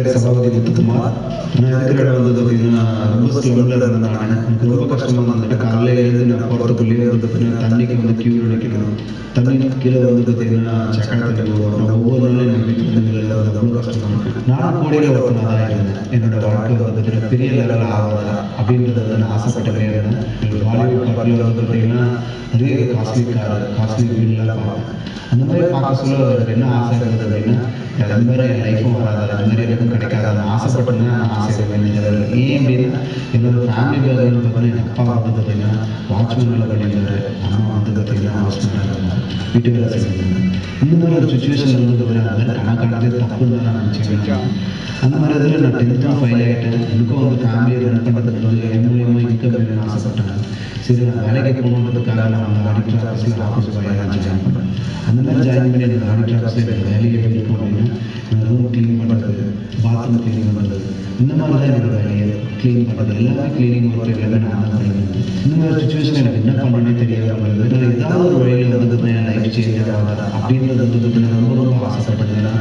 பேர் சபாபதி முத்துக்குமார். நான் இருக்கிற இடம் வந்து பார்த்தீங்கன்னா, ரொம்ப ஸ்லம்ல இருந்தேன் நானு. எனக்கு ரொம்ப கஷ்டமா இருந்தது. காலையில எழுந்து நான் போறதுக்குள்ளேயே வந்து பார்த்தீங்கன்னா, தண்ணிக்கு வந்து கியூல நிக்கணும். தண்ணி கீழ வந்து பார்த்தீங்கன்னா, சாக்கடை தண்ணி ஓடும். நான் ஒவ்வொரு நாளும் எனக்கு வீட்லருந்து வெளில வரது அவ்வளோ கஷ்டமா இருக்கும். நானும் கோடியில ஒருத்தனா தான் இருந்தேன். என்னோட வாழ்க்கை வந்து பார்த்தீங்கன்னா, பெரிய லெவல்ல ஆவாதா அப்படின்றத வந்து நான் ஆசைப்பட்டுக்கிட்டே இருந்தேன். ஒரு பாலிவுட் படத்துல வந்து பார்த்தீங்கன்னா, நிறைய காஸ்ட்லி காரு, காஸ்ட்லி வீடுலாம் பார்ப்பேன். அந்த மாரி பார்க்க சொல்ல எனக்கு என்ன ஆசை இருந்தது அப்படின்னா, இந்த மாரி என் லைஃப்பும் வராதா? இந்த மாரி எனக்கும் கிடைக்காதா? நான் ஆசைப்பட்டிருந்தேன். ஆனா ஆசை எதுவுமே நிறைவேறல. ஏன் அப்படின்னா, என்னோட ஃபேமிலி பேக்ரவுண்ட் பார்த்தீங்கன்னா, எங்க அப்பா வந்து பார்த்தீங்கன்னா, வாட்ச்மேன் வேலை பண்ணியிருந்தாரு. அம்மா வந்து பார்த்தீங்கன்னா, ஹவுஸ் மேனா இருந்தாங்க. வீட்டு வேலை செஞ்சிருந்தாங்க. இந்த மாரி ஒரு சிச்சுவேஷன்ல வந்து பார்த்தீங்கன்னா, அது மாரி கனவு காண்றதே தப்புன்னு தான் நான் நினச்சேன் நானு. அந்த மாரி இதில நான் 10த்தும் ஃபெயில் ஆயிட்டேன். எனக்கும் வந்து ஃபேமிலிய ரன் பண்ணுறதுக்கு வந்து என் மூலியமா இன்கம் வேணும்னு ஆசைப்பட்டாங்க. சரி நான் வேலைக்கு போகணுன்றதுக்காக நான் வந்து ஆடிட்டர் ஆஃபீஸ்ல ஆஃபீஸ் பாயா நான் ஜாயின் பண்ணேன். அந்த மாரி ஜாயின் பண்ணி என்னோட ஆடிட்டர் ஆஃபீஸ்ல என்னோட வேலையே எப்படி இருக்கும் அப்படின்னா, ரூம் கிளீன் பண்ணுறது, பாத்ரூம் கிளீன் பண்ணுறது, இந்த மாரி தான் என்னோட வேலையே. கிளீன் பண்ணுறது எல்லாமே கிளீனிங் ஒர்க் எல்லாமே நான் தான் பண்ணிட்டு இருந்தேன். இந்த மாரி சிச்சுவேஷன்ல எனக்கு என்ன பண்ணணும்னே தெரியாம இருந்தது. நான் ஏதாவது ஒரு வழியில வந்து பார்த்தீங்கன்னா, என் லைஃப் சேஞ்ச் ஆவாதா அப்படின்றது வந்து பார்த்தீங்கன்னா, ரொம்ப ரொம்ப ஆசைப்பட்டேன். ஏன்னா,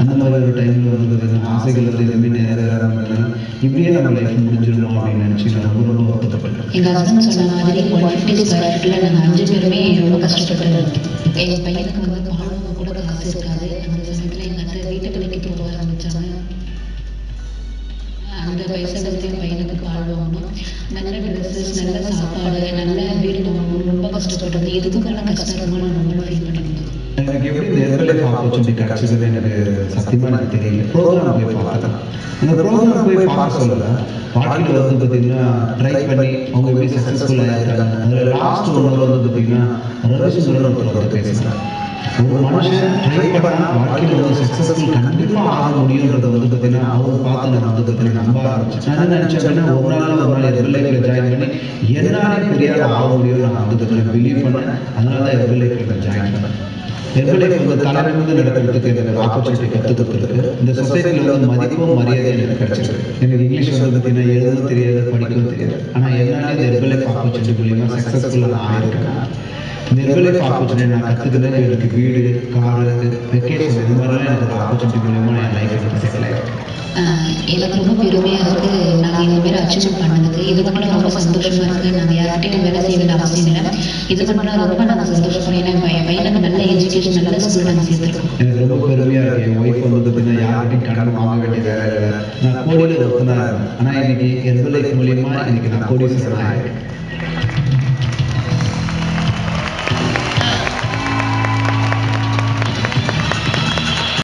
அந்த மாரி ஒரு டைம்ல வந்து பார்த்தீங்கன்னா, ஆசைகள் வந்து எதுவுமே நிறைவேறாம இருந்ததுனால, இப்படியே நம்ம லைஃப் முடிஞ்சிருமா அப்படின்னு நினச்சு நான் ரொம்ப ரொம்ப வருத்தப்பட்டேன். எங்க ஹஸ்பண்ட் சொன்ன மாதிரி 150 ஸ்கொயர் ஃபீட்ல நாங்க 5 பேருமே ரொம்ப கஷ்டப்பட்டு இருந்தோம். எங்க பையனுக்கு வந்து பால் வாங்க கூட காசு இருக்காது. அந்த சமயத்துல எங்க அத்தை வீட்டு வேலைக்கு போக ஆரம்பிச்சாங்க. அந்த பைசா கொடுத்து என் பையனுக்கு பால் வாங்கணும். நல்ல ட்ரெஸ்ஸஸ், நல்ல சாப்பாடு, நல்ல வீடு வாங்கணும்னு ரொம்ப கஷ்டப்பட்டிருந்தேன். இதுக்கு மேல கஷ்டம் இருக்குமா நான் ரொம்ப ஃபீல் பண்ணியிருந்தேன். எனக்கு எப்படி இந்த ஹெர்பல் லைஃப் ஆப்பர்ச்சுனிட்டி கிடைச்சதுன்னு எனக்கு சத்தியமா எனக்கு தெரியல. ப்ரோக்ராம் போய் பார்த்தேன் நான். அந்த ப்ரோக்ராம் போய் பார்க்க சொல்ல, வாழ்க்கையில வந்து பார்த்தீங்கன்னா, ட்ரை பண்ணி அவங்க எப்படி சக்சஸ்ஃபுல் ஆயிருக்காங்க. அதில லாஸ்ட் 1 ஹவர் வந்து பார்த்தீங்கன்னா, ரவிசுந்தரன் ஒருத்தர் வந்து பேசினார். ஒரு மனுஷன் ட்ரை பண்ணா வாழ்க்கையில வந்து சக்சஸ்ஃபுல் கண்டிப்பா ஆக முடியும்ன்றத வந்து பார்த்தீங்கன்னா, அவர பார்த்து நான் வந்து பார்த்தீங்கன்னா நம்ப ஆரம்பிச்சேன். நான் என்ன நினைச்சேன் அப்படின்னா, ஒரு நாள்ல ஒரு நாள் ஹெர்பல் லைஃப்ல ஜாயின் பண்ணி, என்னாலயும் பெரிய ஆள் ஆக முடியும்னு நான் வந்து பார்த்தீங்கன்னா பிலீவ் பண்ணேன். அதனால தான் ஹெர்பல் லைஃப்ல நான் ஜாயின் பண்ணேன். ஹெர்பல் லைஃப் வந்து தலை நிமிர்ந்து நடக்கிறதுக்கு எனக்கு ஒரு ஆப்பர்ச்சுனிட்டி கத்துக் குடுத்திருக்கு. இந்த சொசைட்டில வந்து மதிப்பும், மரியாதையும் எனக்கு கிடைச்சிருக்கு. எனக்கு இங்கிலீஷ் வந்து பார்த்தீங்கன்னா, எழுதவும் தெரியாது, படிக்கவும் தெரியாது. ஆனா என்னாலயும் இந்த ஹெர்பல் லைஃப் ஆப்பர்ச்சுனிட்டி மூலியமா சக்சஸ்ஃபுல்லா நான் ஆயிருக்கேன் நான். இந்த ஹெர்பல் லைஃப் ஆப்பர்ச்சுனிட்டி நான் கத்துக்கினேன். எனக்கு வீடு, காரு, வெக்கேஷன் இது மாரிலாம் எனக்கு ஒரு ஆப்பர்ச்சுனிட்டி மூலியமா என் லைஃப் எனக்கு செட்டில் ஆயிருக்கு. எனக்கு ரொம்ப பெருமையா இருக்கு. நாங்க இந்த மாரி அச்சீவ்மெண்ட் பண்ணதுக்கு. இது மட்டும் ரொம்ப சந்தோஷமா இருக்கு. நாங்க யார்கிட்டயும் வேலை செய்ய வேண்டிய அவசியம் இல்ல. இது மட்டும் ரொம்ப நாங்க சந்தோஷப்படுறோம். ஏன்னா என் பையனுக்கு நல்ல எஜுகேஷன், நல்ல ஸ்கூல்ல நாங்க சேர்த்துருக்கோம். எனக்கு ரொம்ப பெருமையா இருக்கு. என் ஒய்ஃப் வந்து பார்த்தீங்கன்னா, யார்கிட்டயும் கடன் வாங்க வேண்டிய வேலை இல்ல. நான் கோடியில ஒருத்தனா இருந்தேன். ஆனா இன்னைக்கு ஹெர்பல் லைஃப் மூலியமா இன்னைக்கு நான் கோடீஸ்வரனா ஆயிருக்கேன்.